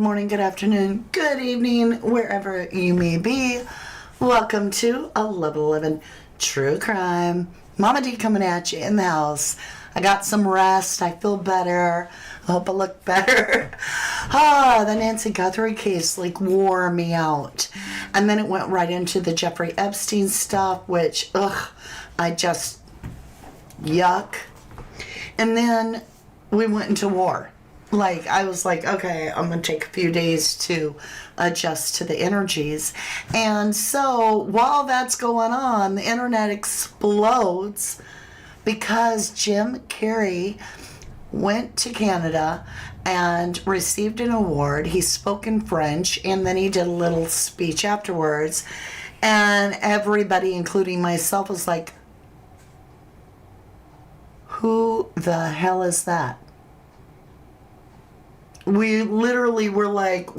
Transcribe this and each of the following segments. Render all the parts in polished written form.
morning, good afternoon, good evening, wherever you may be. Welcome to 1111 True Crime. Mama D coming at you in the house. I got some rest. I feel better. I hope I look better. The Nancy Guthrie case wore me out. And then it went right into the Jeffrey Epstein stuff, which, I just, yuck. And then we went into war. I was like, okay, I'm going to take a few days to adjust to the energies. And so while that's going on, the internet explodes because Jim Carrey went to Canada and received an award. He spoke in French, and then he did a little speech afterwards. And everybody, including myself, was like, who the hell is that? We literally were like,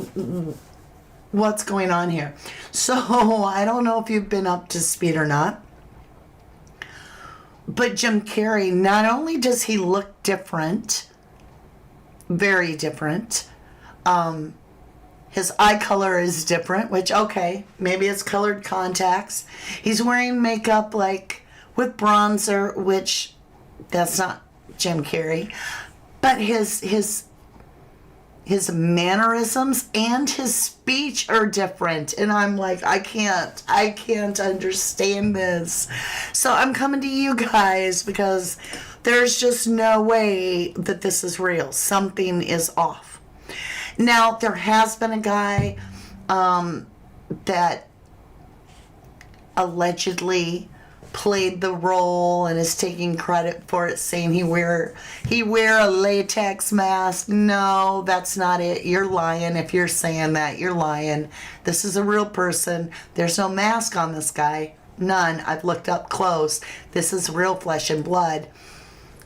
what's going on here? So I don't know if you've been up to speed or not, but Jim Carrey, not only does he look different, very different, his eye color is different, which, okay, maybe it's colored contacts. He's wearing makeup with bronzer, which that's not Jim Carrey, but his mannerisms and his speech are different. And I'm like, I can't understand this. So I'm coming to you guys because there's just no way that this is real. Something is off. Now, there has been a guy that allegedly played the role and is taking credit for it, saying he wear a latex mask. No, that's not it. You're lying if you're saying that. You're lying. This is a real person. There's no mask on this guy. None. I've looked up close. This is real flesh and blood.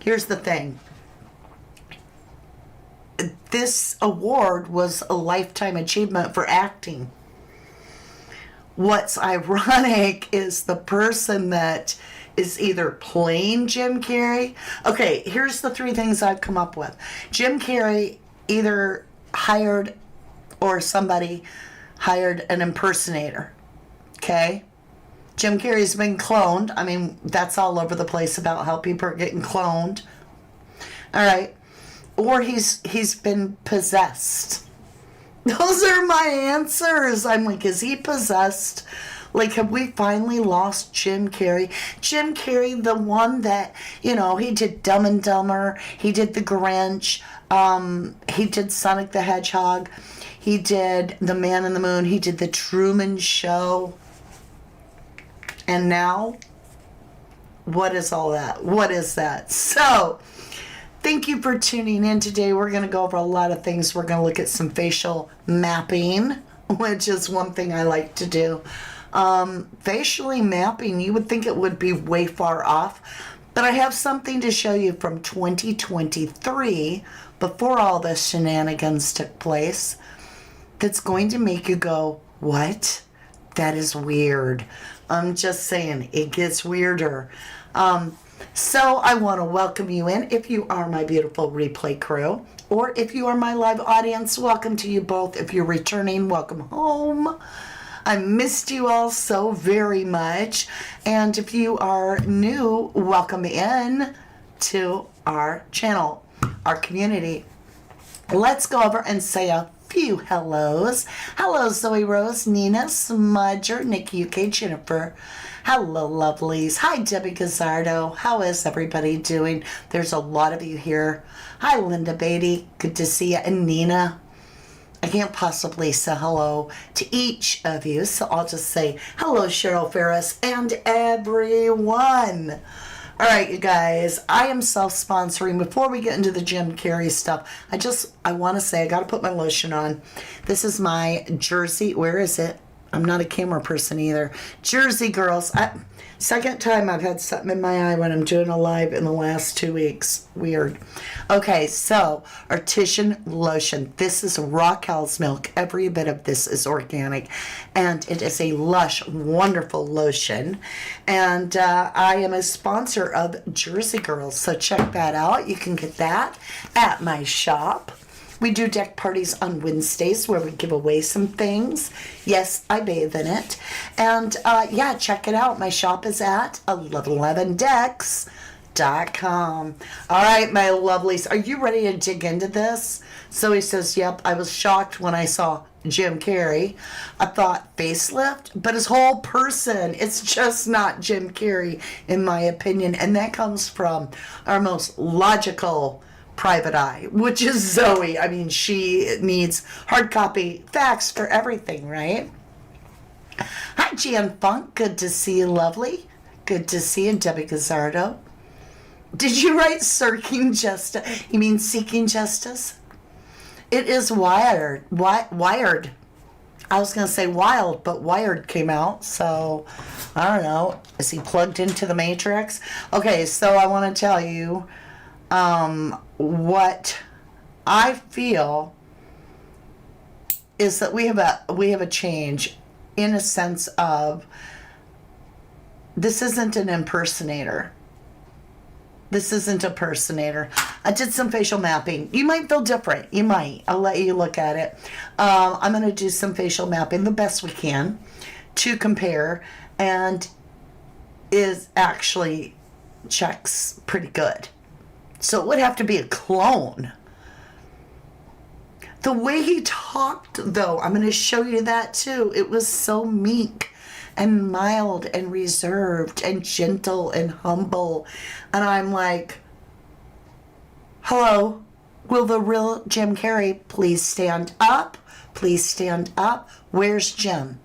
Here's the thing. This award was a lifetime achievement for acting. What's ironic is the person that is either playing Jim Carrey. Okay, here's the three things I've come up with. Jim Carrey either hired or somebody hired an impersonator. Okay? Jim Carrey's been cloned. I mean, that's all over the place about how people are getting cloned. All right. Or he's been possessed. Those are my answers. I'm like, is he possessed? Have we finally lost Jim Carrey? Jim Carrey, the one that, he did Dumb and Dumber. He did The Grinch. He did Sonic the Hedgehog. He did The Man in the Moon. He did The Truman Show. And now, what is all that? What is that? So, thank you for tuning in today. We're going to go over a lot of things. We're going to look at some facial mapping, which is one thing I like to do. Facially mapping, you would think it would be way far off, but I have something to show you from 2023, before all the shenanigans took place, that's going to make you go, what? That is weird. I'm just saying, it gets weirder. So I want to welcome you in. If you are my beautiful replay crew, or if you are my live audience, welcome to you both. If you're returning, welcome home. I missed you all so very much. And if you are new, welcome in to our channel, our community. Let's go over and say a few hellos. Hello, Zoe Rose, Nina, Smudger, Nikki UK, Jennifer. Hello, lovelies. Hi, Debbie Gazzardo. How is everybody doing? There's a lot of you here. Hi, Linda Beatty. Good to see you. And Nina. I can't possibly say hello to each of you, so I'll just say hello, Cheryl Ferris, and everyone. All right, you guys, I am self-sponsoring. Before we get into the Jim Carrey stuff, I want to say I got to put my lotion on. This is my Jersey. Where is it? I'm not a camera person either. Jersey Girls. Second time I've had something in my eye when I'm doing a live in the last 2 weeks. Weird. Okay, so artisan lotion. This is raw cow's milk. Every bit of this is organic. And it is a lush, wonderful lotion. And I am a sponsor of Jersey Girls. So check that out. You can get that at my shop. We do deck parties on Wednesdays where we give away some things. Yes, I bathe in it. And yeah, check it out. My shop is at 1111decks.com. All right, my lovelies. Are you ready to dig into this? So he says, yep, I was shocked when I saw Jim Carrey. I thought facelift, but his whole person, it's just not Jim Carrey, in my opinion. And that comes from our most logical private eye, which is Zoe. I mean, she needs hard copy facts for everything, right? Hi, Jan Funk. Good to see you, lovely. Good to see you, Debbie Gazzardo. Did you write Seeking Justice? You mean Seeking Justice? It is Wired. Wired. I was going to say Wild, but Wired came out, so I don't know. Is he plugged into the Matrix? Okay, so I want to tell you what I feel is that we have a change in a sense of this isn't an impersonator. This isn't a impersonator. I did some facial mapping. You might feel different. You might. I'll let you look at it. I'm going to do some facial mapping the best we can to compare, and is actually checks pretty good. So it would have to be a clone. The way he talked, though, I'm going to show you that too. It was so meek and mild and reserved and gentle and humble. And I'm like, hello, will the real Jim Carrey please stand up? Please stand up. Where's Jim?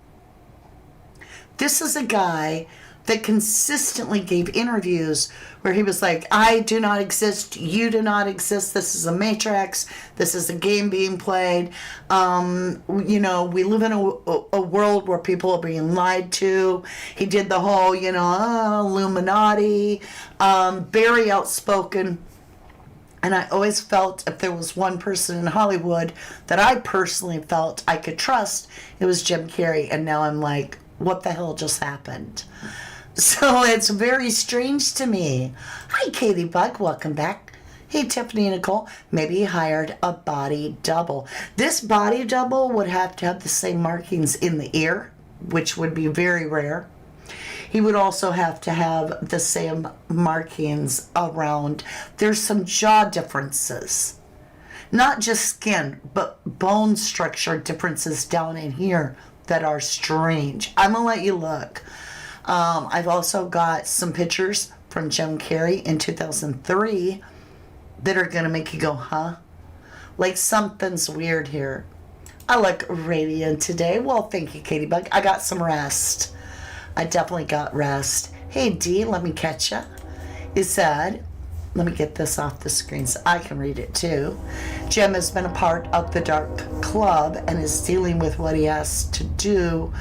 This is a guy that consistently gave interviews where he was like, I do not exist, you do not exist, this is a matrix, this is a game being played. You know, we live in a world where people are being lied to. He did the whole, you know, Illuminati, very outspoken. And I always felt if there was one person in Hollywood that I personally felt I could trust, it was Jim Carrey. And now I'm like, what the hell just happened? So it's very strange to me. Hi, Katie Buck. Welcome back. Hey, Tiffany Nicole. Maybe he hired a body double. This body double would have to have the same markings in the ear, which would be very rare. He would also have to have the same markings around. There's some jaw differences. Not just skin, but bone structure differences down in here that are strange. I'm going to let you look. I've also got some pictures from Jim Carrey in 2003 that are going to make you go, huh? Like something's weird here. I look radiant today. Well, thank you, Katie Bug. I got some rest. I definitely got rest. Hey, Dee, let me catch ya. It said, let me get this off the screen so I can read it too. Jim has been a part of the Dark Club and is dealing with what he has to do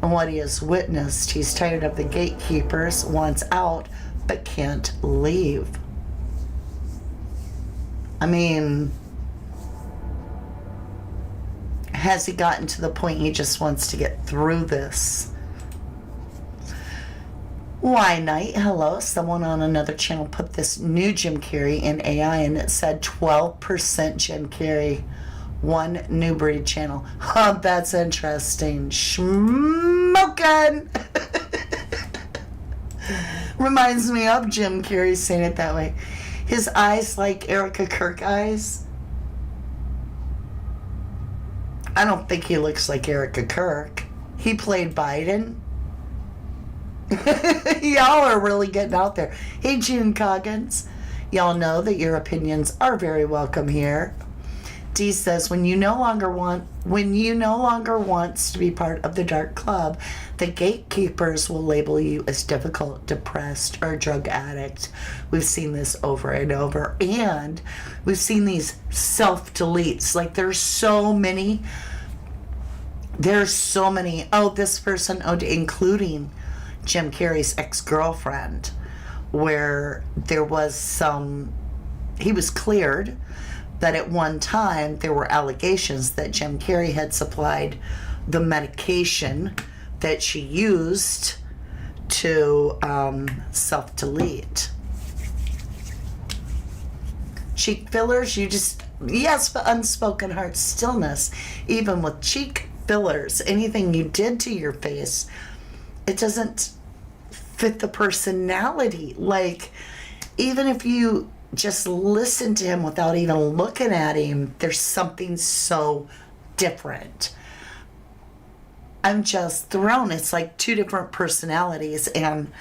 and what he has witnessed. He's tired of the gatekeepers, wants out, but can't leave. I mean, has he gotten to the point he just wants to get through this? Why Night? Hello. Someone on another channel put this new Jim Carrey in AI and it said 12% Jim Carrey. One new breed channel. Huh, that's interesting. Smokin'. Reminds me of Jim Carrey saying it that way. His eyes like Erica Kirk eyes. I don't think he looks like Erica Kirk. He played Biden. Y'all are really getting out there. Hey, June Coggins. Y'all know that your opinions are very welcome here. Dee says, when you no longer wants to be part of the Dark Club, the gatekeepers will label you as difficult, depressed, or a drug addict. We've seen this over and over, and we've seen these self-deletes. Like there's so many. Oh, this person, including Jim Carrey's ex-girlfriend, where there was he was cleared that at one time there were allegations that Jim Carrey had supplied the medication that she used to self-delete. Cheek fillers, Yes, but unspoken heart stillness, even with cheek fillers, anything you did to your face, it doesn't fit the personality. Like, even if you just listen to him without even looking at him, there's something so different. I'm just thrown. It's like two different personalities, and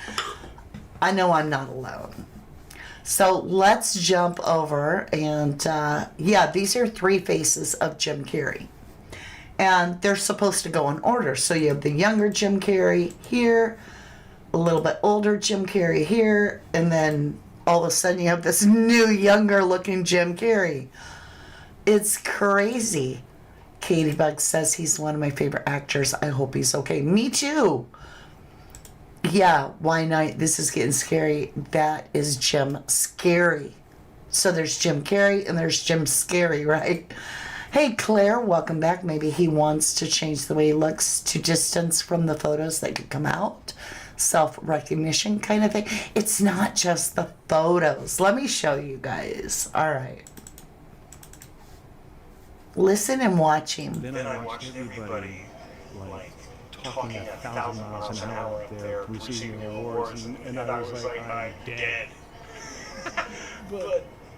I know I'm not alone. So let's jump over, and yeah, these are three faces of Jim Carrey. And they're supposed to go in order. So you have the younger Jim Carrey here, a little bit older Jim Carrey here, and then all of a sudden you have this new, younger looking Jim Carrey. It's crazy. Katie Bug says he's one of my favorite actors. I hope he's okay. Me too. Yeah, why not? This is getting scary. That is Jim Scary. So there's Jim Carrey and there's Jim Scary, right? Hey, Claire, welcome back. Maybe he wants to change the way he looks to distance from the photos that could come out. Self-recognition kind of thing. It's not just the photos. Let me show you guys. All right. Listen and watch him. Then I watched everybody like talking 1,000 miles an hour up there, receiving their awards, and I was like, I'm dead.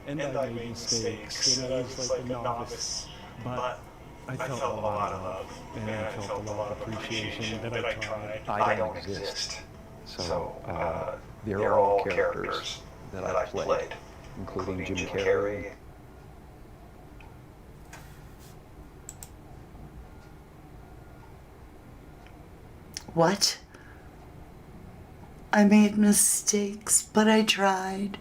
And I made mistakes, and I was like a novice. But I felt a lot of love, and I felt a lot of appreciation that I tried. I don't exist. So they're all characters that I played, including Jim Carrey. What? I made mistakes, but I tried.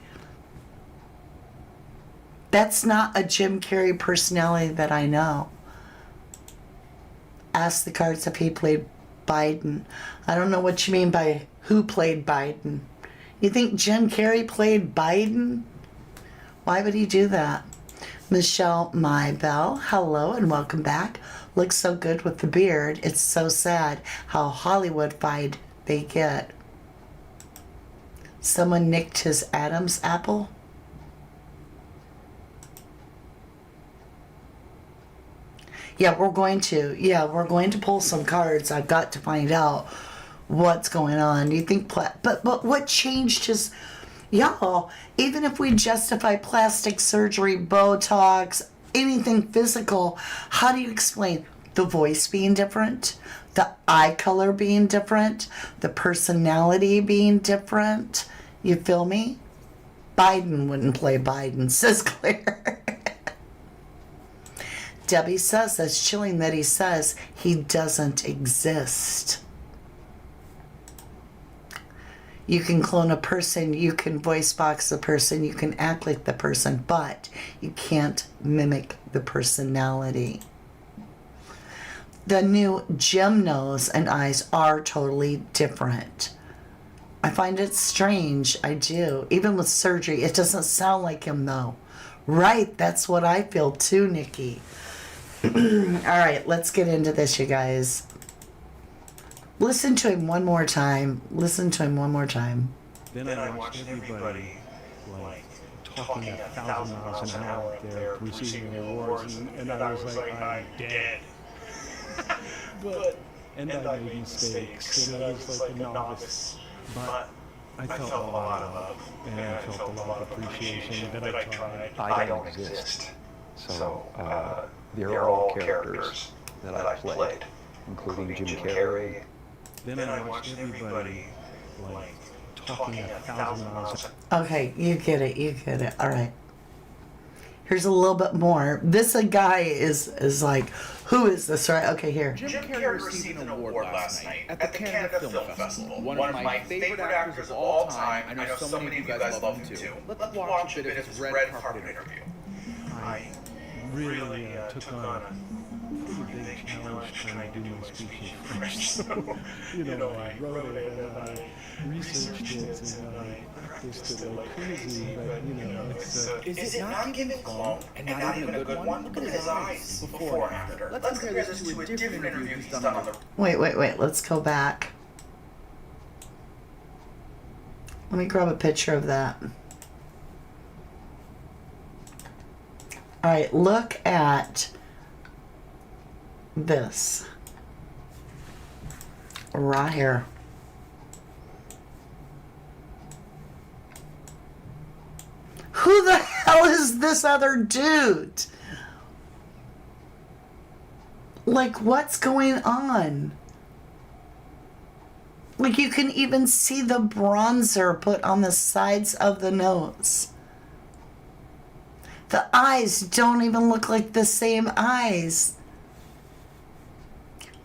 That's not a Jim Carrey personality that I know. Ask the cards if he played Biden. I don't know what you mean by who played Biden. You think Jim Carrey played Biden? Why would he do that? Michelle Maybell, hello and welcome back. Looks so good with the beard. It's so sad how Hollywood-fied they get. Someone nicked his Adam's apple? Yeah, we're going to pull some cards. I've got to find out what's going on. Do you think, but what changed his, y'all, even if we justify plastic surgery, Botox, anything physical, how do you explain the voice being different, the eye color being different, the personality being different? You feel me? Biden wouldn't play Biden, says Claire. Debbie says that's chilling that he says he doesn't exist. You can clone a person, you can voice box a person, you can act like the person, but you can't mimic the personality. The new Jim nose and eyes are totally different. I find it strange, I do. Even with surgery, it doesn't sound like him though. Right, that's what I feel too, Nikki. All right, let's get into this, you guys. Listen to him one more time. Listen to him one more time. Then I watched everybody like talking 1,000 miles an hour up there, receiving their awards, and I was like, I'm dead. And I made mistakes, and I was like a novice. But I felt a lot of love, and I felt a lot of appreciation that I tried. I don't exist. So they're all characters that I played, including Jim Carrey. Then I watched everybody like talking 1,000 miles. Okay, you get it. All right. Here's a little bit more. This guy is like, who is this, right? Okay, here. Jim Carrey received an award last night at the Canada Film Festival. One of my favorite actors of all time. I know so many of you guys love him too. Let's watch a bit of his red carpet interview. I really took on a pretty big challenge trying to do my speech in French. So, I wrote it and I researched it and I practiced it like crazy, but it's... Is it not giving clone and not even a good one? Look at his eyes before and after. Let's compare this to a different interview he's done on the... Wait, let's go back. Let me grab a picture of that. All right, look at this right here. Who the hell is this other dude? Like, what's going on? Like, you can even see the bronzer put on the sides of the nose. The eyes don't even look like the same eyes.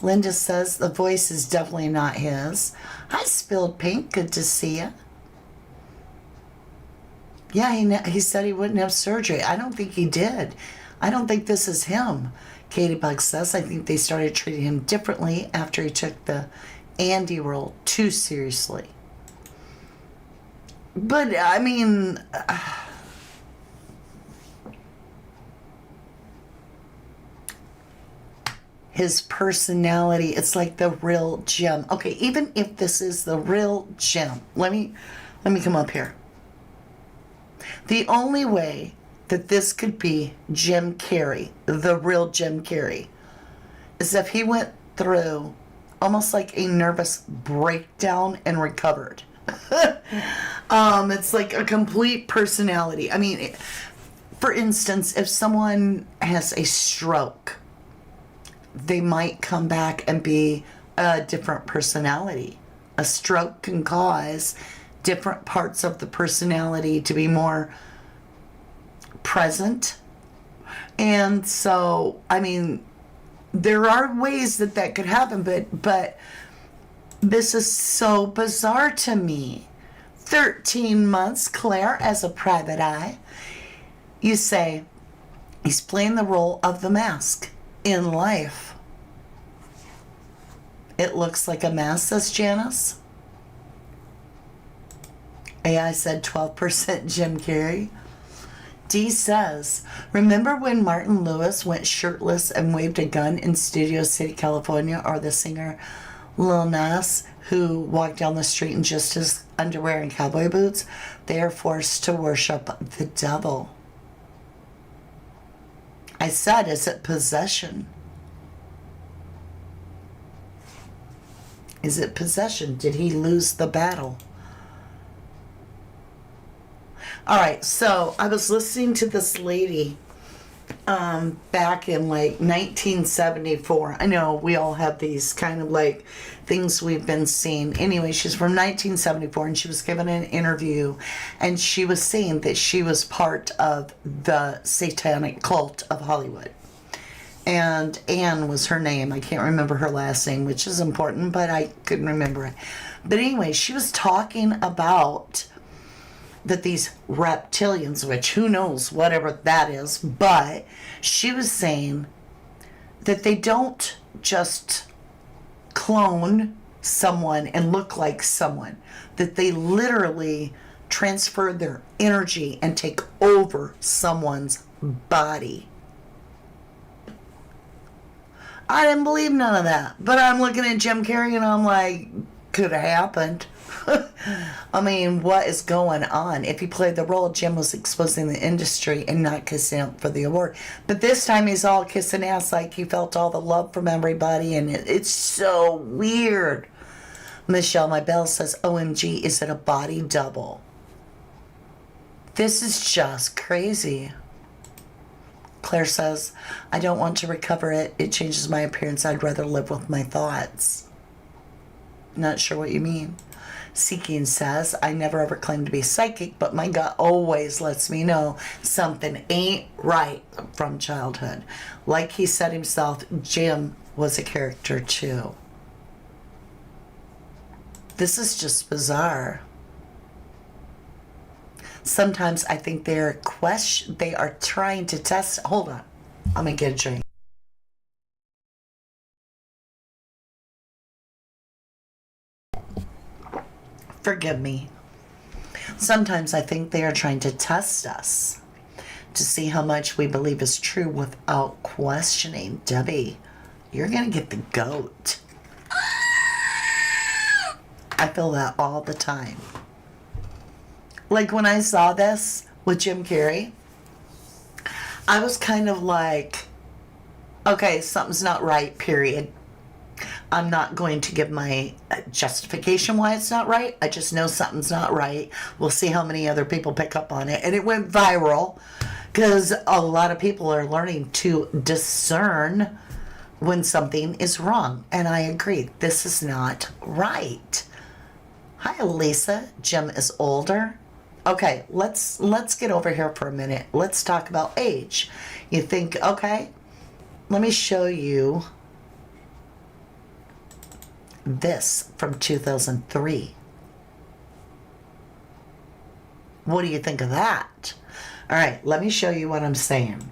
Linda says the voice is definitely not his. Hi, Spilled Pink. Good to see you. Yeah, he said he wouldn't have surgery. I don't think he did. I don't think this is him. Katie Bug says, I think they started treating him differently after he took the Andy role too seriously. But, I mean... his personality, it's like the real Jim. Okay, even if this is the real Jim, let me come up here. The only way that this could be Jim Carrey, the real Jim Carrey, is if he went through almost like a nervous breakdown and recovered. It's like a complete personality. I mean, for instance, if someone has a stroke, they might come back and be a different personality. A stroke can cause different parts of the personality to be more present. And so, I mean, there are ways that that could happen, but this is so bizarre to me. 13 months, Claire, as a private eye. You say, he's playing the role of the mask in life. It looks like a mask, says Janice. AI said 12% Jim Carrey. D says, remember when Martin Lewis went shirtless and waved a gun in Studio City, California, or the singer Lil Nas, who walked down the street in just his underwear and cowboy boots? They are forced to worship the devil. I said, is it possession? Is it possession? Did he lose the battle? All right, so I was listening to this lady back in like 1974. I know we all have these kind of like things we've been seeing. Anyway, she's from 1974 and she was given an interview and she was saying that she was part of the satanic cult of Hollywood. And Anne was her name. I can't remember her last name, which is important, but I couldn't remember it. But anyway, she was talking about that these reptilians, which who knows, whatever that is, but she was saying that they don't just clone someone and look like someone, that they literally transfer their energy and take over someone's body. I didn't believe none of that, but I'm looking at Jim Carrey and I'm like, could have happened. I mean, what is going on? If he played the role, Jim was exposing the industry and not kissing up for the award. But this time he's all kissing ass like he felt all the love from everybody, and it's so weird. Michelle My Bell says, OMG, is it a body double? This is just crazy. Claire says, I don't want to recover it. It changes my appearance. I'd rather live with my thoughts. Not sure what you mean. Seeking says, I never ever claimed to be psychic, but my gut always lets me know something ain't right from childhood. Like he said himself, Jim was a character too. This is just bizarre. Sometimes I think they are trying to test. Hold on. I'm going to get a drink. Forgive me. Sometimes I think they are trying to test us to see how much we believe is true without questioning. Debbie, you're going to get the goat. I feel that all the time. Like when I saw this with Jim Carrey, I was kind of like, okay, something's not right, period. I'm not going to give my justification why it's not right. I just know something's not right. We'll see how many other people pick up on it. And it went viral because a lot of people are learning to discern when something is wrong. And I agree, this is not right. Hi, Lisa. Jim is older. Okay, let's get over here for a minute. Let's talk about age. You think, okay, let me show you this from 2003. What do you think of that? All right, let me show you what I'm saying.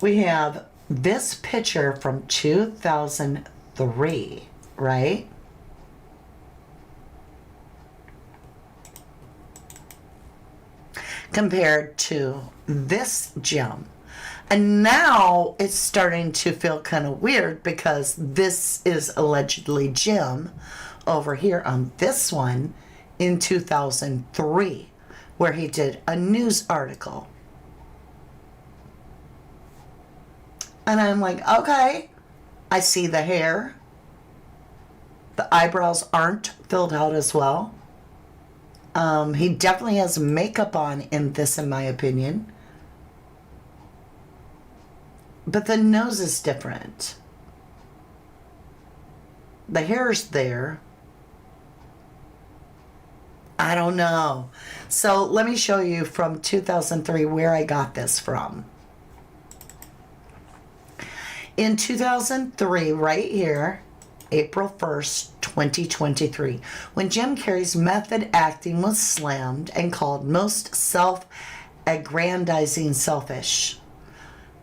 We have this picture from 2003, right? Compared to this Jim. And now it's starting to feel kind of weird because this is allegedly Jim over here on this one in 2003, where he did a news article. And I'm like, okay, I see the hair. The eyebrows aren't filled out as well. He definitely has makeup on in this, in my opinion. But the nose is different. The hair's there. I don't know. So let me show you from 2003 where I got this from. In 2003, right here, April 1st, 2023, when Jim Carrey's method acting was slammed and called most self-aggrandizing selfish.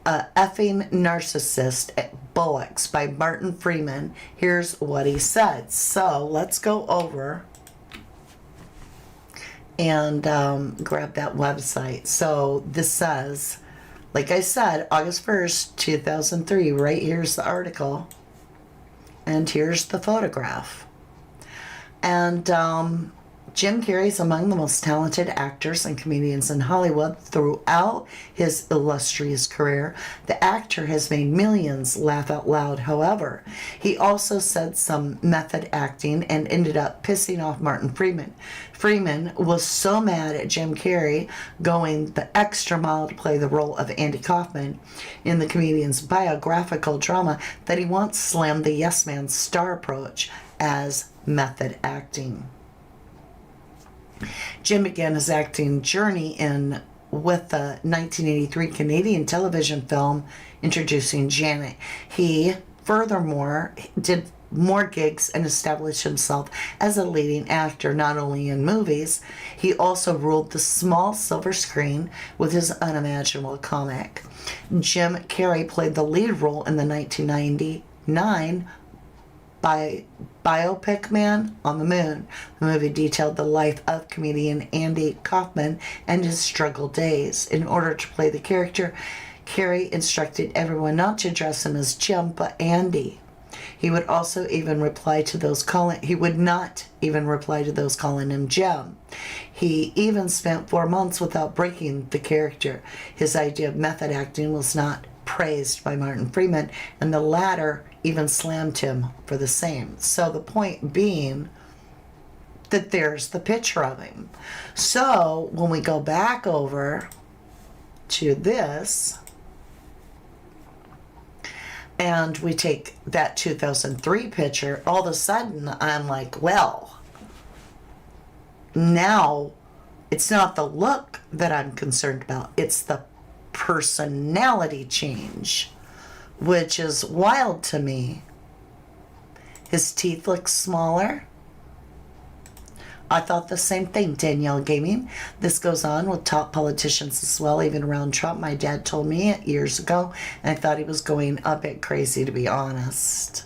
Effing narcissist bullocks by Martin Freeman. Here's what he said. So let's go over and grab that website. So this says, like I said, August 1st, 2003, right here's the article. And here's the photograph. And Jim Carrey is among the most talented actors and comedians in Hollywood throughout his illustrious career. The actor has made millions laugh out loud. However, he also said some method acting and ended up pissing off Martin Freeman. Freeman was so mad at Jim Carrey going the extra mile to play the role of Andy Kaufman in the comedian's biographical drama that he once slammed the Yes Man's star approach as method acting. Jim began his acting journey with the 1983 Canadian television film Introducing Janet. He furthermore did more gigs and established himself as a leading actor not only in movies, he also ruled the small silver screen with his unimaginable comic. Jim Carrey played the lead role in the 1999 biopic Man on the Moon. The movie detailed the life of comedian Andy Kaufman and his struggle days. In order to play the character, Carrey instructed everyone not to address him as Jim, but Andy. He would also even reply to those calling. He would not even reply to those calling him Jim. He even spent 4 months without breaking the character. His idea of method acting was not praised by Martin Freeman, and the latter even slammed him for the same. So the point being that there's the picture of him. So when we go back over to this and we take that 2003 picture, all of a sudden I'm like, well, now it's not the look that I'm concerned about, it's the personality change, which is wild to me. His teeth look smaller. I thought the same thing, Danielle Gaming. This goes on with top politicians as well, even around Trump. My dad told me it years ago, and I thought he was going a bit crazy, to be honest.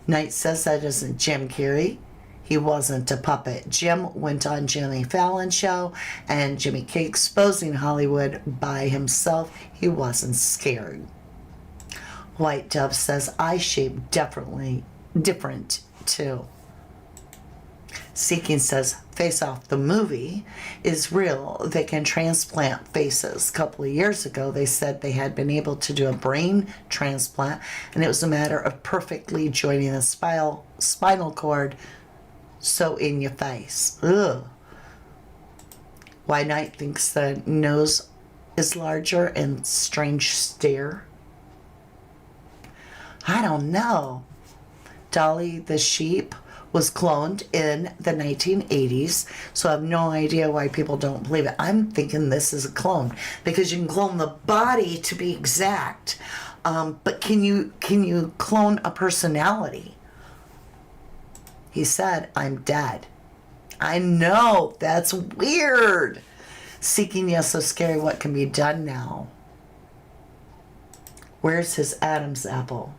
Knight says that isn't Jim Carrey. He wasn't a puppet. Jim went on Jimmy Fallon show, and Jimmy K exposing Hollywood by himself. He wasn't scared. White Dove says eye shape definitely different too. Seeking says Face Off the movie is real. They can transplant faces. A couple of years ago, they said they had been able to do a brain transplant, and it was a matter of perfectly joining the spinal cord so in your face. Ugh. Why Knight thinks the nose is larger and strange stare. I don't know. Dolly the sheep was cloned in the 1980s, so I have no idea why people don't believe it. I'm thinking this is a clone because you can clone the body to be exact, but can you clone a personality? He said, "I'm dead." I know, that's weird. Seeking, yes, so scary. What can be done now? Where's his Adam's apple?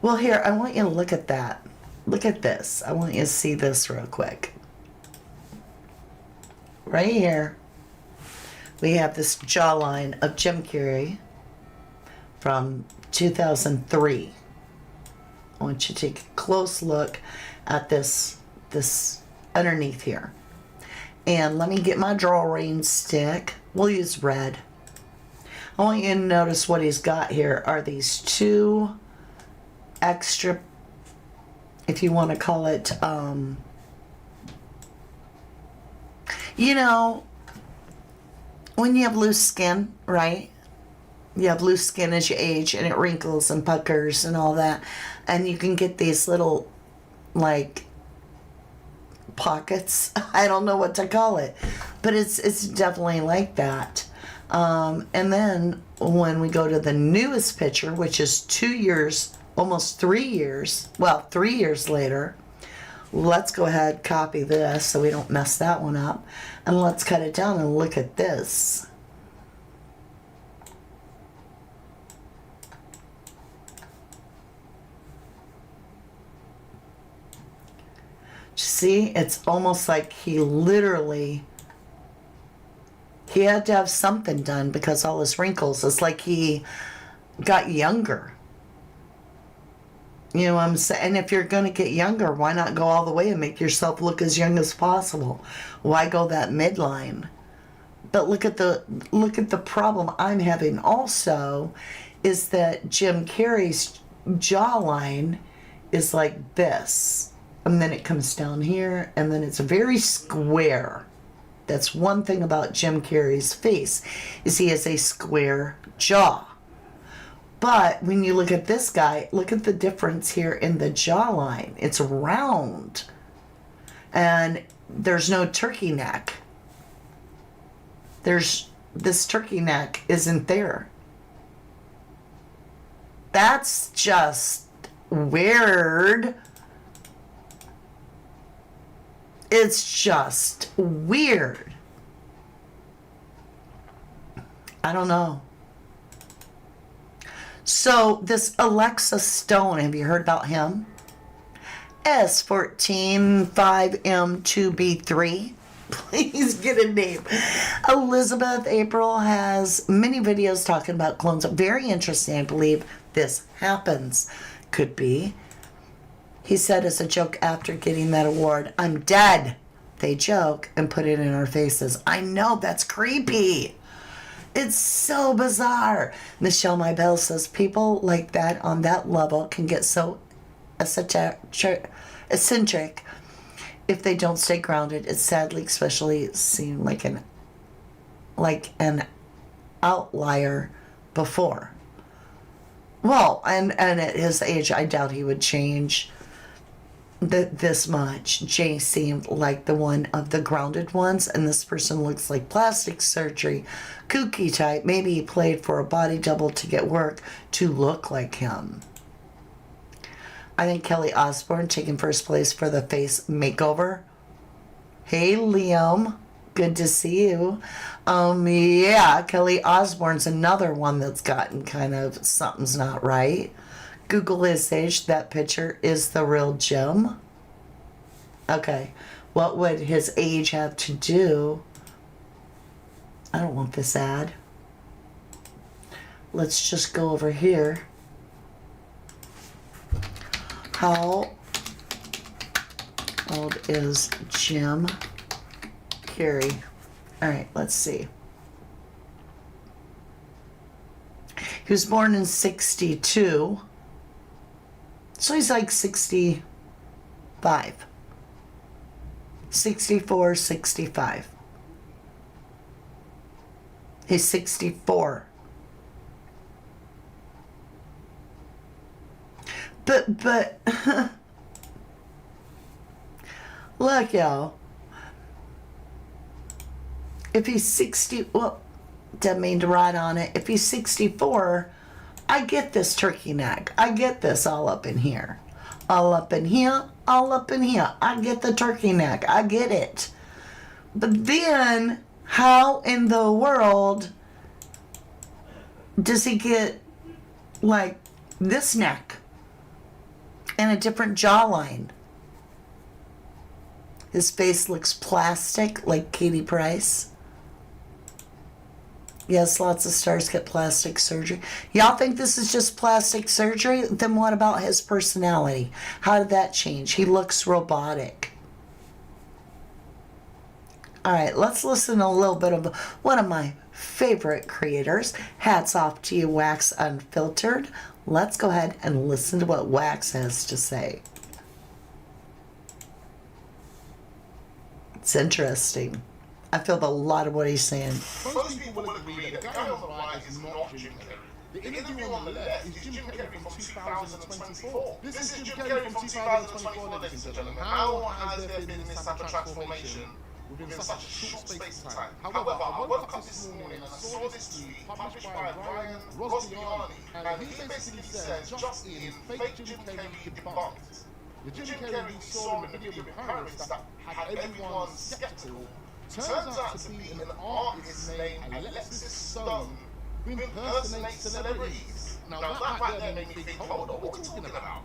Well, here, I want you to look at that. Look at this. I want you to see this real quick. Right here, we have this jawline of Jim Carrey from 2003. I want you to take a close look at this underneath here. And let me get my drawing stick. We'll use red. I want you to notice what he's got here are these two extra, if you want to call it, you know, when you have loose skin, right? You have loose skin as you age and it wrinkles and puckers and all that. And you can get these little, like, pockets. I don't know what to call it. But it's definitely like that. And then when we go to the newest picture, which is 2 years, almost 3 years, well, 3 years later, let's go ahead, copy this so we don't mess that one up. And let's cut it down and look at this. See, it's almost like he had to have something done because all his wrinkles. It's like he got younger. You know what I'm saying? And if you're going to get younger, why not go all the way and make yourself look as young as possible? Why go that midline? But look at the problem I'm having also is that Jim Carrey's jawline is like this. And then it comes down here, and then it's very square. That's one thing about Jim Carrey's face, is he has a square jaw. But when you look at this guy, look at the difference here in the jawline. It's round. And there's no turkey neck. This turkey neck isn't there. That's just weird. It's just weird. I don't know. So this Alexa Stone, have you heard about him? S145M2B3. Please get a name. Elizabeth April has many videos talking about clones. Very interesting. I believe this happens. Could be. He said as a joke after getting that award, "I'm dead." They joke and put it in our faces. I know, that's creepy. It's so bizarre. Michelle Mybell says people like that on that level can get so eccentric if they don't stay grounded. It's sadly especially seen like an outlier before. Well, and at his age, I doubt he would change this much. Jay seemed like the one of the grounded ones, and this person looks like plastic surgery, kooky type. Maybe he played for a body double to get work to look like him. I think Kelly Osbourne taking first place for the face makeover. Hey Liam, good to see you. Yeah, Kelly Osbourne's another one that's gotten kind of something's not right. Google his age. That picture is the real Jim. Okay. What would his age have to do? I don't want this ad. Let's just go over here. How old is Jim Carrey? All right, let's see. He was born in 62. So he's like 65. 64, 65. He's 64. But, look, y'all. If he's 60, well, didn't mean to write on it. If he's 64, I get this turkey neck. I get this all up in here. All up in here, all up in here. I get the turkey neck. I get it. But then, how in the world does he get, like, this neck and a different jawline? His face looks plastic, like Katie Price. Yes, lots of stars get plastic surgery. Y'all think this is just plastic surgery? Then what about his personality? How did that change? He looks robotic. All right, let's listen to a little bit of one of my favorite creators. Hats off to you, Wax Unfiltered. Let's go ahead and listen to what Wax has to say. It's interesting. I feel a lot of what he's saying. Most people will agree that the guy on the right is not Jim Carrey. The interview on the left is Jim Carrey from 2024. This is Jim Carrey from 2024, ladies and gentlemen. How has there been this type of transformation within such a short space of time? However, I woke up this morning and I saw this tweet published by Ryan Rosbiani, and he basically says, just in, fake Jim Carrey debunked. The Jim Carrey we saw in the video with Paris that had everyone skeptical turns out to be an artist named Alexis Stone who impersonates celebrities. Now that right there made me think, hold on, what are we talking about?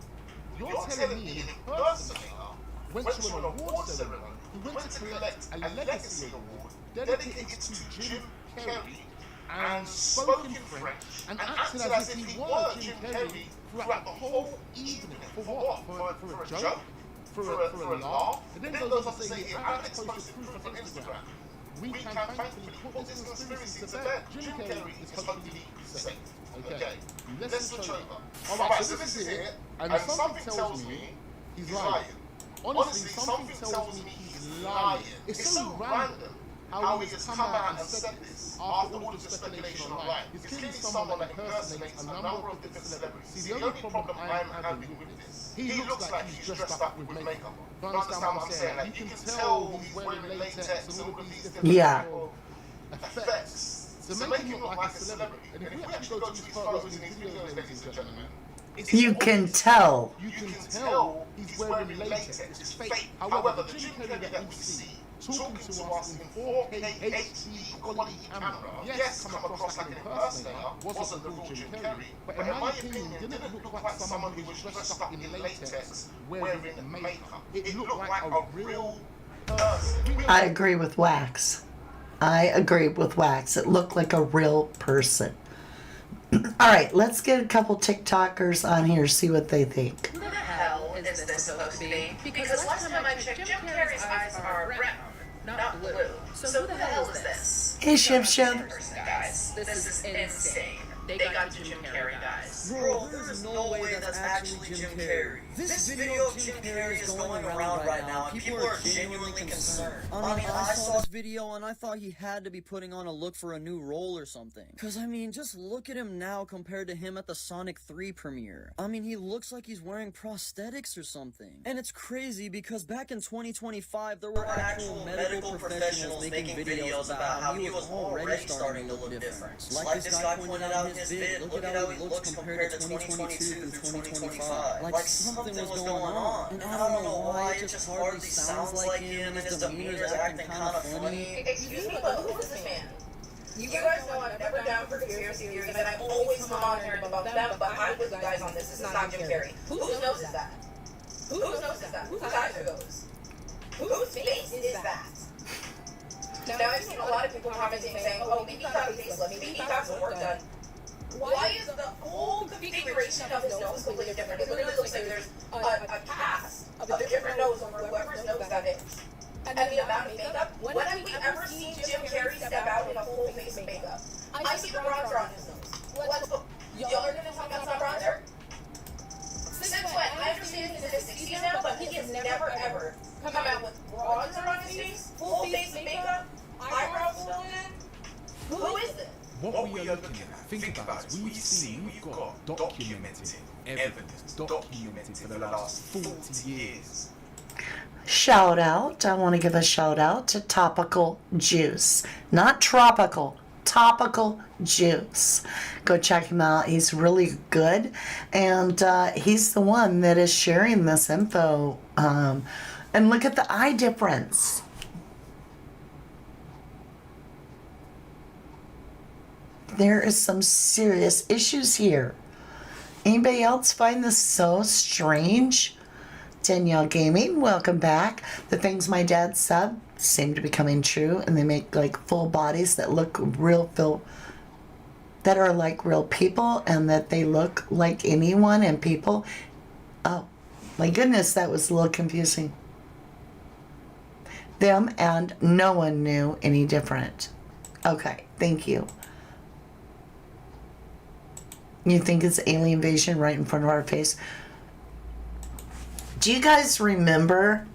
You're telling me an impersonator went to an award ceremony who went to collect a legacy award dedicated to Jim Carrey and spoke in French and acted as if he were Jim Carrey throughout the whole evening. For what? For a joke? For a laugh? And then goes on to say, here, Alex posted proof on Instagram. We can thankfully put this conspiracy to bed. Jim Carrey is hopefully safe. Okay, let's switch over. Alright, so this is it, and something tells me he's lying. Honestly, something tells me he's lying. It's so random how he has come out and said this after all of the speculation online. He's clearly someone that impersonates a number of different celebrities. See, the only problem I'm having with this, he looks like he's dressed up with makeup. Do you understand what I'm saying? Like, you can tell he's wearing latex and all of these different effects to make him look like a celebrity. And if we actually go to these photos and these videos, ladies and gentlemen, You can tell. You can tell he's wearing latex. It's fake. However, the Jim Carrey that we see talking to us in 4K HD quality camera, yes, come across like an impersonator, wasn't the real Jim Carrey, but in my opinion, didn't look like someone who was dressed up in latex wearing makeup. It looked like a real person. I agree with Wax. I agree with Wax. It looked like a real person. All right, let's get a couple TikTokers on here, see what they think. Who the hell is this supposed to be? Because last time I checked, Jim Carrey's eyes are brown, not blue. So who the hell is this? Hey, Ship Ship. Guys, this is insane. They got the Jim Carrey guys. Bro, there's no way that's actually Jim Carrey. This video of Jim Carrey is going around right now, and people are genuinely concerned. I mean, I saw this video and I thought he had to be putting on a look for a new role or something. Cause I mean, just look at him now compared to him at the Sonic 3 premiere. I mean, he looks like he's wearing prosthetics or something. And it's crazy because back in 2025, there were actual medical professionals making videos about how he was already starting to look different. Like this guy pointed out in his vid, look at how he looks compared to 2022 through 2025. Like something was going on. And I don't know why, it just hardly sounds like him, and his demeanor is acting kind of funny. Excuse me, but who is this man? You guys know I'm never down for conspiracy theories, and I'm always monitoring about them, but I'm with you guys on this. This is not Jim Carrey. Whose nose is that? Whose nose is that? Whose eyes are those? Whose face is that? Now, I've seen a lot of people commenting saying, oh, maybe he got a facelift, maybe he got some work done. Why is the whole configuration of his nose completely different? It literally looks like there's a cast of different noses over whoever's nose that is. And the amount of makeup. When have we ever seen Jim Carrey step out in a full face of makeup? I see the bronzer on his nose. Y'all are gonna tell me that's not bronzer? Since when? I understand he's in his 60s now, but he has never ever come out with bronzer on his face, full face of makeup, eyebrows filled in. Who is this? What we are looking at, think about it, we've got documented evidence, documented for the last 40 years. Shout out. I want to give a shout out to Topical Juice. Not tropical, Topical Juice. Go check him out. He's really good. And he's the one that is sharing this info. And look at the eye difference. There is some serious issues here. Anybody else find this so strange? Danielle Gaming, welcome back. The things my dad said seem to be coming true, and they make like full bodies that look real, that are like real people, and that they look like anyone and people. Oh, my goodness, that was a little confusing. Them and no one knew any different. Okay, thank you. You think it's alien invasion right in front of our face? Do you guys remember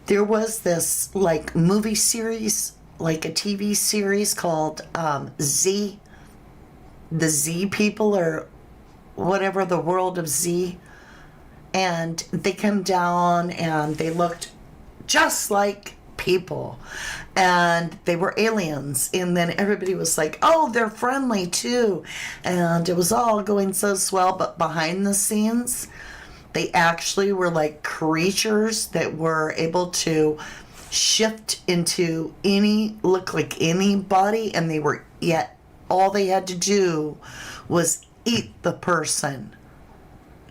there was this like movie series, like a TV series called Z, the Z People or whatever, the world of Z, and they came down and they looked just like people and they were aliens, and then everybody was like, oh, they're friendly too, and it was all going so swell, but behind the scenes they actually were like creatures that were able to shift into look like anybody, and they were, yet all they had to do was eat the person,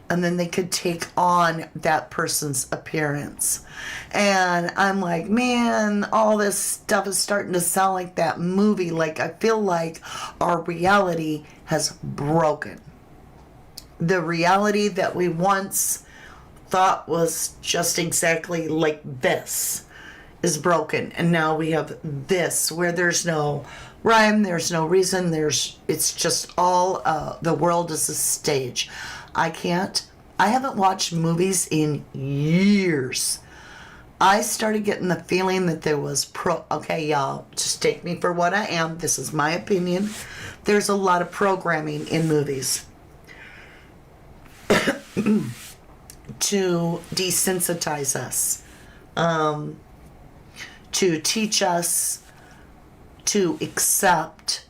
and then they could take on that person's appearance. And I'm like, man, all this stuff is starting to sound like that movie. Like, I feel like our reality has broken. The reality that we once thought was just exactly like this is broken, and now we have this where there's no rhyme, there's no reason, it's just all the world is a stage. I haven't watched movies in years. I started getting the feeling that there was okay, y'all, just take me for what I am, this is my opinion. There's a lot of programming in movies to desensitize us, to teach us to accept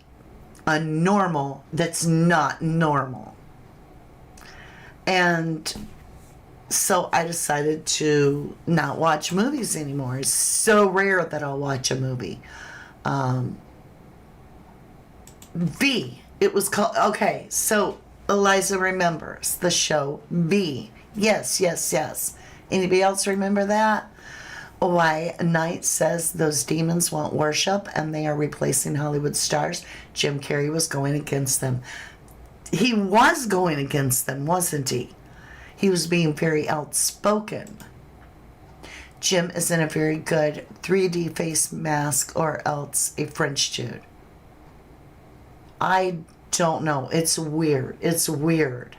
a normal that's not normal. And so I decided to not watch movies anymore. It's so rare that I'll watch a movie. V, it was called, okay, so Eliza remembers the show V. Yes. Anybody else remember that? Why Knight says those demons want worship and they are replacing Hollywood stars. Jim Carrey was going against them. He was going against them, wasn't he? He was being very outspoken. Jim is in a very good 3D face mask, or else a French dude. I don't know. It's weird.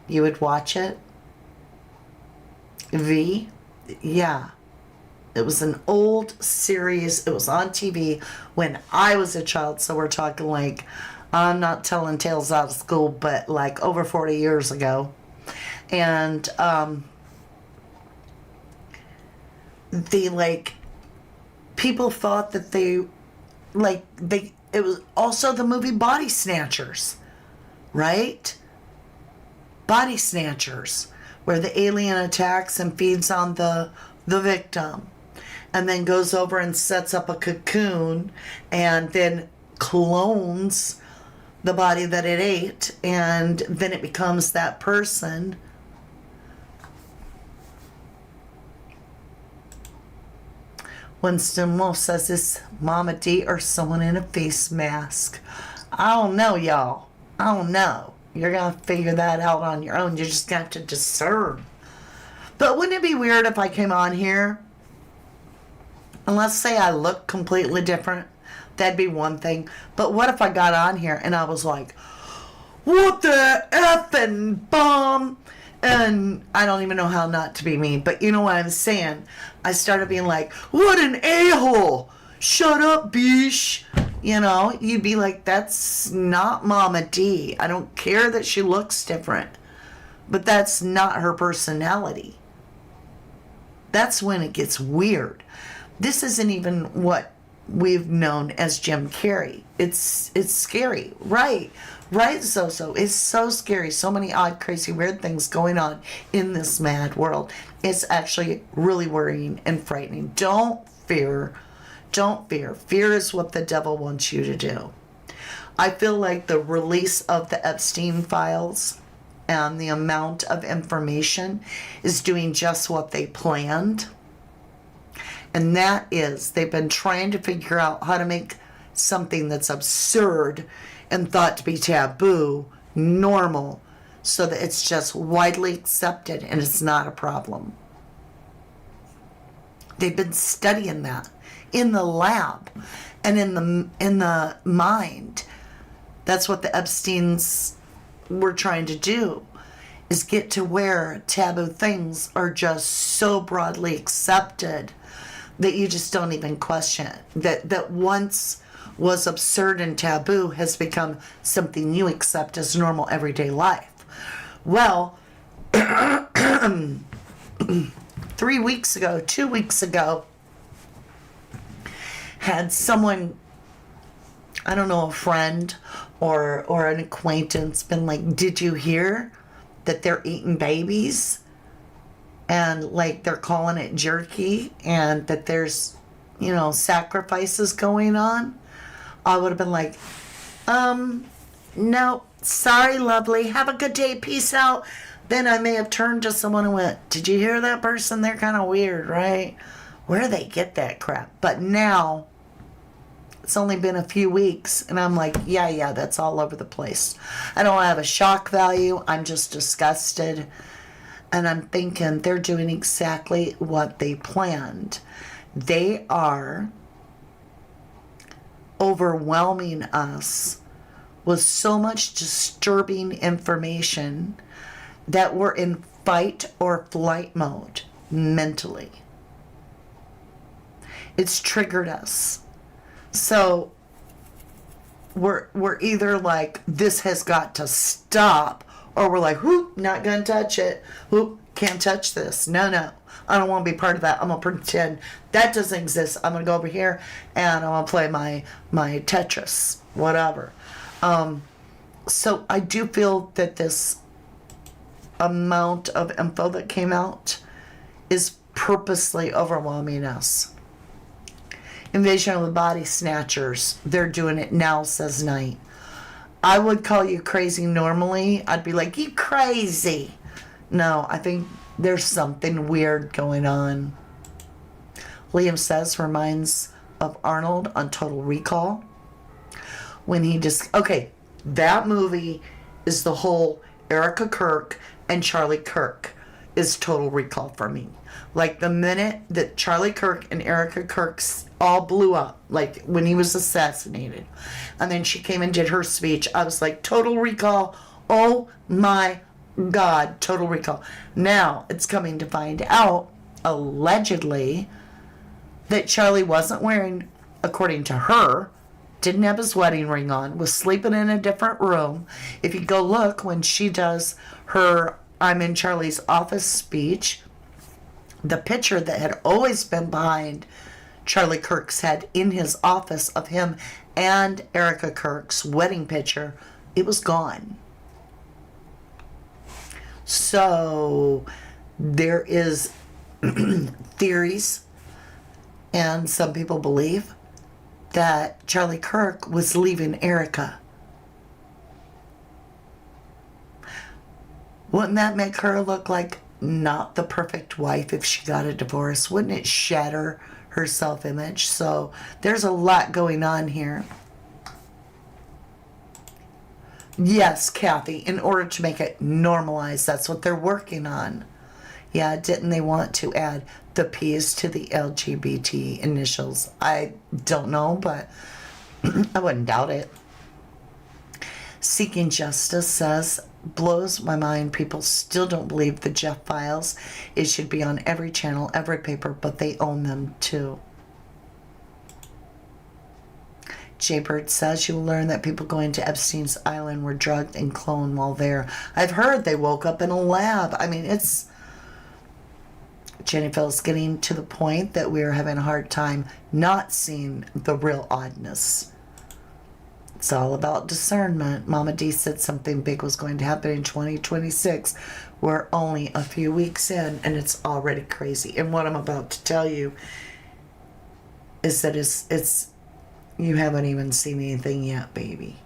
You would watch it? V? Yeah. It was an old series. It was on TV when I was a child, so we're talking like, I'm not telling tales out of school, but like over 40 years ago. And people thought that it was also the movie Body Snatchers, right? Body Snatchers, where the alien attacks and feeds on the victim, and then goes over and sets up a cocoon and then clones the body that it ate, and then it becomes that person. Winston Wolf says, is Mama D or someone in a face mask? I don't know, y'all. I don't know. You're going to figure that out on your own. You're just going to have to discern. But wouldn't it be weird if I came on here and let's say I look completely different? That'd be one thing. But what if I got on here and I was like, what the effing bomb? And I don't even know how not to be mean, but you know what I'm saying. I started being like, what an a-hole. Shut up, bish. You know, you'd be like, that's not Mama D. I don't care that she looks different, but that's not her personality. That's when it gets weird. This isn't even what we've known as Jim Carrey. It's scary, right? Right, so it's so scary. So many odd, crazy, weird things going on in this mad world. It's actually really worrying and frightening. Don't fear. Don't fear. Fear is what the devil wants you to do. I feel like the release of the Epstein files and the amount of information is doing just what they planned. And that is, they've been trying to figure out how to make something that's absurd and thought to be taboo normal, so that it's just widely accepted and it's not a problem. They've been studying that in the lab and in the mind. That's what the Epsteins were trying to do, is get to where taboo things are just so broadly accepted that you just don't even question it. That once was absurd and taboo has become something you accept as normal everyday life. Well, 2 weeks ago, had someone, I don't know, a friend or an acquaintance been like, did you hear that they're eating babies? And like they're calling it jerky and that there's, sacrifices going on? I would have been like, no, sorry, lovely. Have a good day. Peace out. Then I may have turned to someone and went, did you hear that person? They're kind of weird, right? Where do they get that crap? But now, it's only been a few weeks, and I'm like, yeah, that's all over the place. I don't have a shock value. I'm just disgusted. And I'm thinking they're doing exactly what they planned. They are overwhelming us with so much disturbing information that we're in fight or flight mode mentally. It's triggered us. So we're either like, this has got to stop, or we're like, whoop, not gonna touch it. Whoop, can't touch this. No. I don't want to be part of that. I'm going to pretend that doesn't exist. I'm going to go over here and I'm going to play my Tetris, whatever. So I do feel that this amount of info that came out is purposely overwhelming us. Invasion of the Body Snatchers, they're doing it now, says Night. I would call you crazy normally. I'd be like, you crazy. No, I think there's something weird going on. Liam Says reminds of Arnold on Total Recall. When he just, that movie is the whole Erica Kirk and Charlie Kirk is Total Recall for me. Like the minute that Charlie Kirk and Erica Kirk all blew up, like when he was assassinated, and then she came and did her speech, I was like, Total Recall, oh my God, Total Recall. Now it's coming to find out, allegedly, that Charlie wasn't wearing, according to her, didn't have his wedding ring on, was sleeping in a different room. If you go look when she does her I'm in Charlie's office speech, the picture that had always been behind Charlie Kirk's head in his office of him and Erica Kirk's wedding picture, it was gone. So there is theories, and some people believe that Charlie Kirk was leaving Erica. Wouldn't that make her look like not the perfect wife if she got a divorce? Wouldn't it shatter her self-image? So there's a lot going on here. Yes, Kathy, in order to make it normalized, that's what they're working on. Yeah, didn't they want to add the P's to the LGBT initials? I don't know, but I wouldn't doubt it. Seeking Justice says, blows my mind. People still don't believe the Jeff Files. It should be on every channel, every paper, but they own them too. Jaybird says, you will learn that people going to Epstein's Island were drugged and cloned while there. I've heard they woke up in a lab. I mean, it's... Jennifer's getting to the point that we're having a hard time not seeing the real oddness. It's all about discernment. Mama D said something big was going to happen in 2026. We're only a few weeks in, and it's already crazy. And what I'm about to tell you is that it's you haven't even seen anything yet, baby.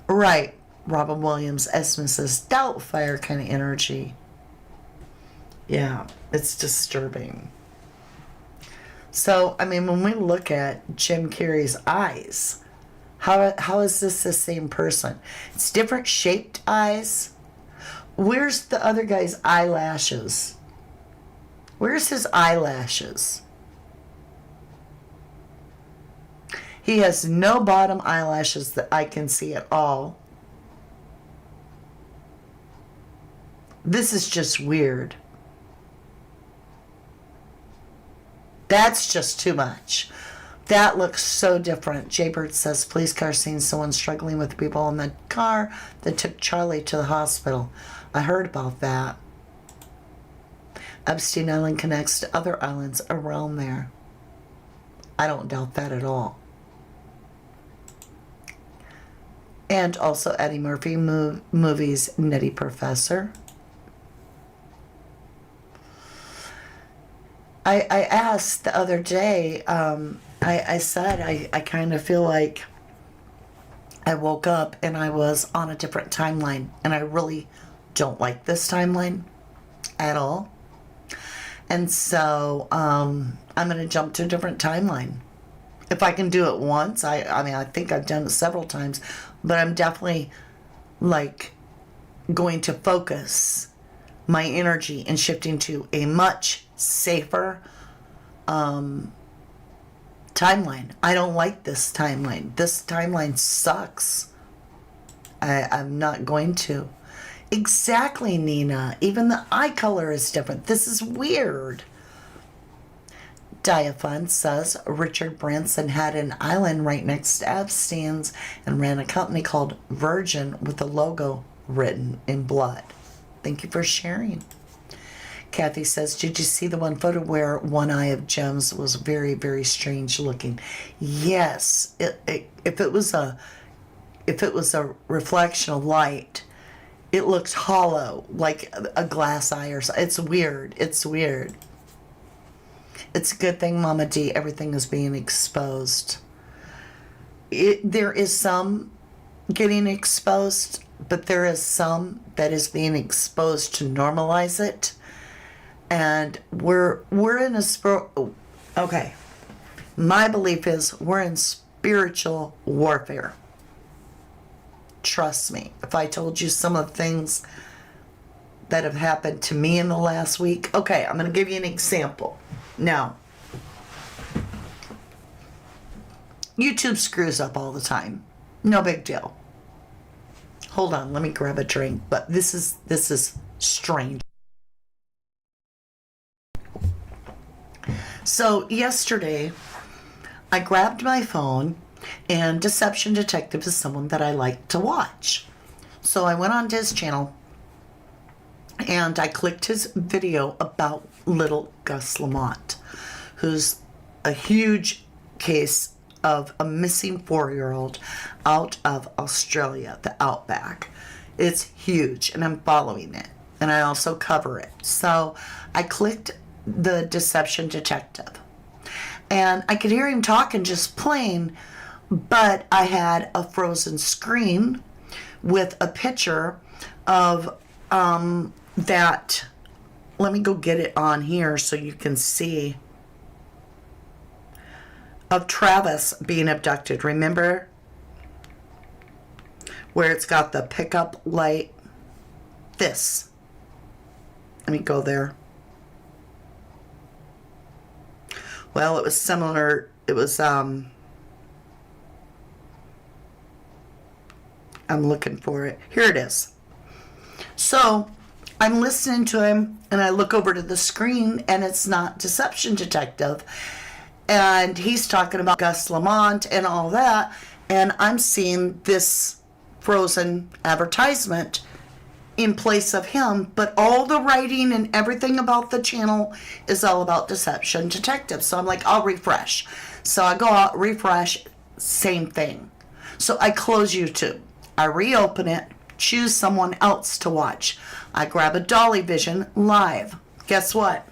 Right. Robin Williams, Esma says, Doubtfire kind of energy. Yeah, it's disturbing. So, I mean, when we look at Jim Carrey's eyes, how is this the same person? It's different shaped eyes. Where's the other guy's eyelashes? Where's his eyelashes? He has no bottom eyelashes that I can see at all. This is just weird. That's just too much. That looks so different. Jaybird says, police car seen someone struggling with people in the car that took Charlie to the hospital. I heard about that. Epstein Island connects to other islands around there. I don't doubt that at all. And also Eddie Murphy movies Nutty Professor. I asked the other day, I said I kind of feel like I woke up and I was on a different timeline, and I really don't like this timeline at all. And so I'm going to jump to a different timeline. If I can do it once, I mean, I think I've done it several times, but I'm definitely like going to focus my energy and shifting to a much safer timeline. I don't like this timeline. This timeline sucks. I'm not going to. Exactly, Nina. Even the eye color is different. This is weird. Diafun says Richard Branson had an island right next to Epstein's and ran a company called Virgin with the logo written in blood. Thank you for sharing. Kathy says, did you see the one photo where one eye of Jim's was very, very strange looking? Yes. If it was a reflection of light, it looked hollow, like a glass eye or something. It's weird. It's weird. It's a good thing, Mama D, everything is being exposed. There is some getting exposed, but there is some that is being exposed to normalize it. And we're in a okay. My belief is we're in spiritual warfare. Trust me. If I told you some of the things that have happened to me in the last week. Okay, I'm going to give you an example. Now, YouTube screws up all the time. No big deal. Hold on, let me grab a drink. But this is strange. So yesterday, I grabbed my phone, and Deception Detective is someone that I like to watch. So I went on to his channel, and I clicked his video about little Gus Lamont, who's a huge case of a missing 4-year-old out of Australia, the outback. It's huge, and I'm following it, and I also cover it. So I clicked the Deception Detective, and I could hear him talking just plain, but I had a frozen screen with a picture of that. Let me go get it on here so you can see, of Travis being abducted. Remember? where it's got the pickup light. This. Let me go there. Well, it was similar. It was, I'm looking for it. Here it is. So, I'm listening to him, and I look over to the screen, and it's not Deception Detective. And he's talking about Gus Lamont and all that, and I'm seeing this frozen advertisement in place of him, but all the writing and everything about the channel is all about Deception Detective. So I'm like, I'll refresh. So I go out, refresh, same thing. So I close YouTube. I reopen it, choose someone else to watch. I grab a Dolly Vision live. Guess what?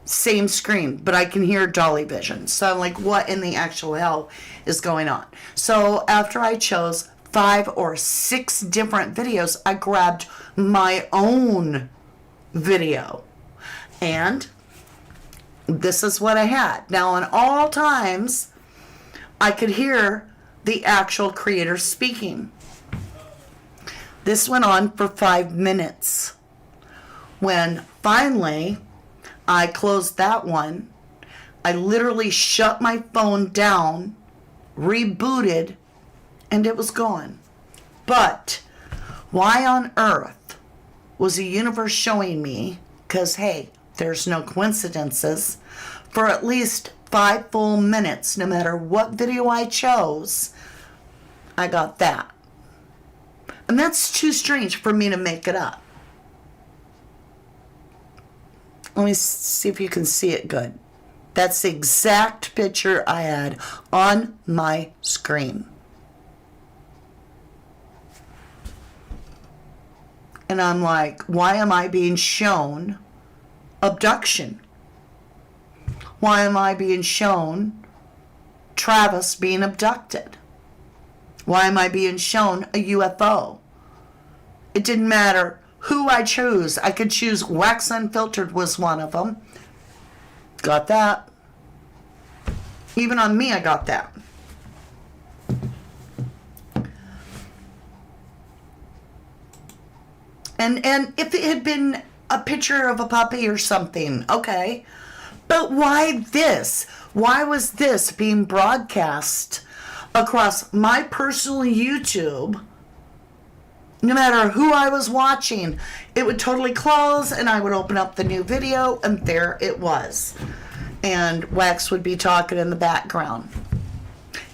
Same screen, but I can hear Dolly Vision. So I'm like, what in the actual hell is going on? So after I chose 5 or 6 different videos, I grabbed my own video. And this is what I had. Now, on all times, I could hear the actual creator speaking. This went on for 5 minutes. When finally I closed that one, I literally shut my phone down, rebooted, and it was gone. But why on earth was the universe showing me, because hey, there's no coincidences, for at least 5 full minutes, no matter what video I chose, I got that. And that's too strange for me to make it up. Let me see if you can see it good. That's the exact picture I had on my screen. And I'm like, why am I being shown abduction? Why am I being shown Travis being abducted? Why am I being shown a UFO? It didn't matter who I chose. I could choose Wax Unfiltered was one of them. Got that. Even on me, I got that. And if it had been a picture of a puppy or something, okay. But why this? Why was this being broadcast across my personal YouTube? No matter who I was watching, it would totally close and I would open up the new video and there it was. And Wax would be talking in the background.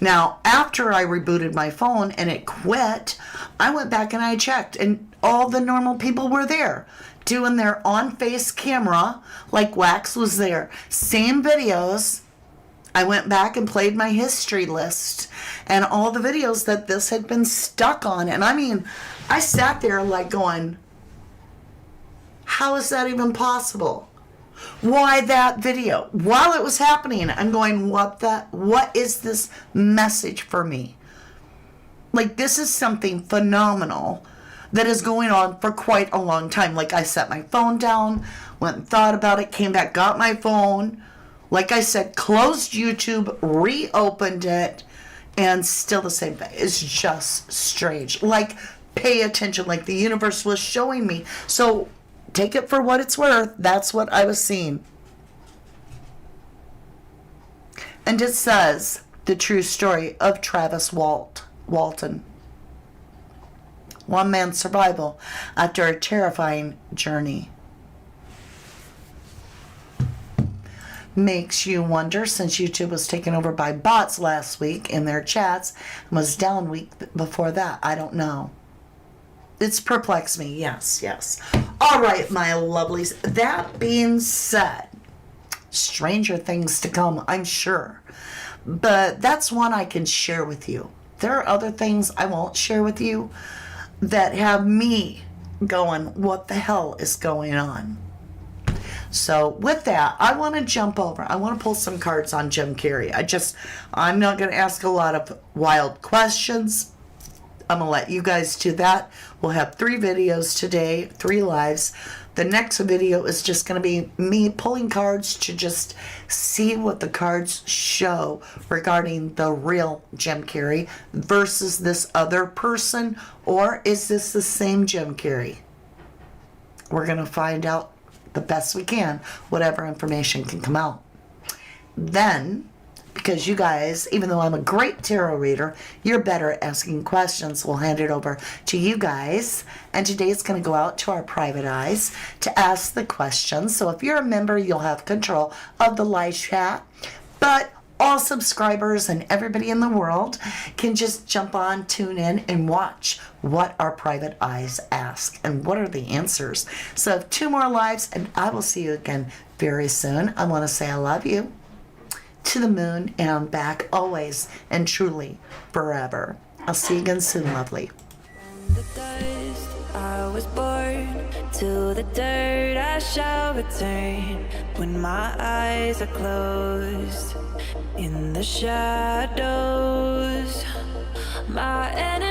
Now, after I rebooted my phone and it quit, I went back and I checked and all the normal people were there doing their on-face camera like Wax was there. Same videos. I went back and played my history list and all the videos that this had been stuck on. And I mean, I sat there like going, how is that even possible? Why that video? While it was happening, I'm going, what is this message for me? Like, this is something phenomenal that is going on for quite a long time. Like, I set my phone down, went and thought about it, came back, got my phone, like I said, closed YouTube, reopened it, and still the same thing. It's just strange. Like, pay attention, like the universe was showing me. So take it for what it's worth. That's what I was seeing. And it says the true story of Travis Walton. One man's survival after a terrifying journey. Makes you wonder, since YouTube was taken over by bots last week in their chats and was down week before that. I don't know. It's perplexed me. Yes. All right, my lovelies. That being said, stranger things to come, I'm sure. But that's one I can share with you. There are other things I won't share with you that have me going, what the hell is going on? So with that, I want to jump over. I want to pull some cards on Jim Carrey. I'm not going to ask a lot of wild questions. I'm gonna let you guys do that. We'll have 3 videos today, 3 lives. The next video is just gonna be me pulling cards to just see what the cards show regarding the real Jim Carrey versus this other person, or is this the same Jim Carrey? We're gonna find out the best we can, whatever information can come out. Then, because you guys, even though I'm a great tarot reader, you're better at asking questions, we'll hand it over to you guys. And today it's going to go out to our private eyes to ask the questions. So if you're a member, you'll have control of the live chat. But all subscribers and everybody in the world can just jump on, tune in, and watch what our private eyes ask and what are the answers. So 2 more lives, and I will see you again very soon. I want to say I love you. To the moon and back, always and truly, forever. I'll see you again soon, lovely. From the dust I was born, to the dirt I shall return. When my eyes are closed, in the shadows, my enemy